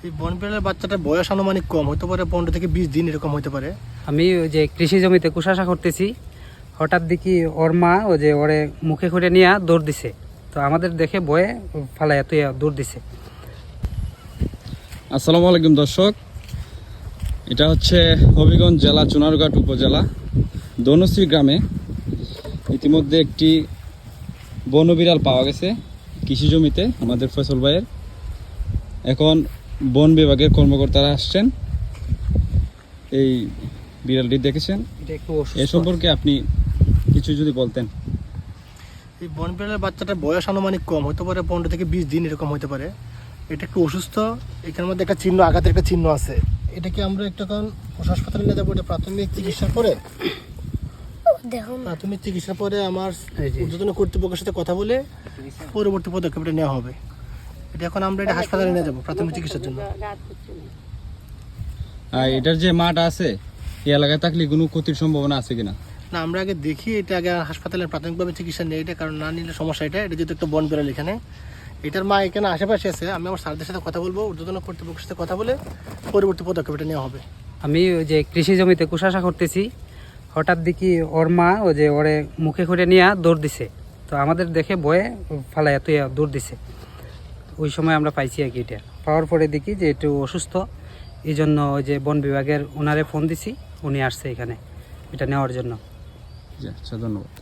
এই বন বিড়ালের বাচ্চাটার বয়স আনুমানিক কম হতে পারে, 15 থেকে 20 দিন এরকম হতে পারে। আমি ওই যে কৃষি জমিতে কুশাসা করতেছি, হঠাৎ দেখি ওর মা ওই যে ওরে মুখে করে নিয়ে দৌড় দিছে। তো আমাদের দেখে ভয়ে ফালাইয়া তুই দৌড় দিছে। আসসালামু আলাইকুম দর্শক, এটা হচ্ছে হবিগঞ্জ জেলা চুনারঘাট উপজেলা ধনুশ্রী গ্রামে ইতিমধ্যে একটি বনবিড়াল পাওয়া গেছে কৃষি জমিতে আমাদের ফয়সল ভাইয়ের। এখন বন বিভাগের কর্মকর্তারা আসছেন, এই বিড়ালটি দেখেছেন, এটা একটু এ সম্পর্কে আপনি কিছু যদি বলতেন। এই বন বিড়ালের বাচ্চাটার বয়স আনুমানিক কম হতে পারে, 15 থেকে 20 দিন এরকম হতে পারে। এটা একটু অসুস্থ, এখানের মধ্যে একটা চিহ্ন, আঘাতের একটা চিহ্ন আছে। এটাকে আমরা একটা এখন হাসপাতালে নিয়ে যাবো। এটা প্রাথমিক চিকিৎসার পরে আমার ঊর্ধ্বতন কর্তৃপক্ষের সাথে কথা বলে পরবর্তী পদক্ষেপটা নেওয়া হবে। এটা এখন আমরা এটা হাসপাতালে নিয়ে যাবো প্রাথমিক চিকিৎসার জন্য। আর এটার যে মাটা আছে এই এলাকায় থাকলে কোনো ক্ষতির সম্ভাবনা আছে কিনা? না, আমরা আগে দেখি, এটা আগে হাসপাতালে প্রাথমিকভাবে চিকিৎসা নেই এটা, কারণ না নিলে সমস্যা। এটা যেহেতু একটা বন বিড়াল, এখানে এটার মা এখানে আশেপাশে আছে। আমি আমার স্যারদের সাথে কথা বলবো, ঊর্ধ্বতন কর্তৃপক্ষের সাথে কথা বলে পরবর্তী পদক্ষেপটা নেওয়া হবে। আমি ওই যে কৃষি জমিতে কুশাসা করতেছি, হঠাৎ দেখি ওর মা ওই যে ওরে মুখে করে নিয়ে দৌড় দিছে। তো আমাদের দেখে ভয়ে ফালাইয়া তুই দৌড় দিছে। ওই সময় আমরা পাইছি আর কি। এটা পাওয়ার পরে দেখি যে একটু অসুস্থ, এই জন্য ওই যে বন বিভাগের ওনারে ফোন দিছি, উনি আসছে এখানে এটা নেওয়ার জন্য। আচ্ছা, ধন্যবাদ।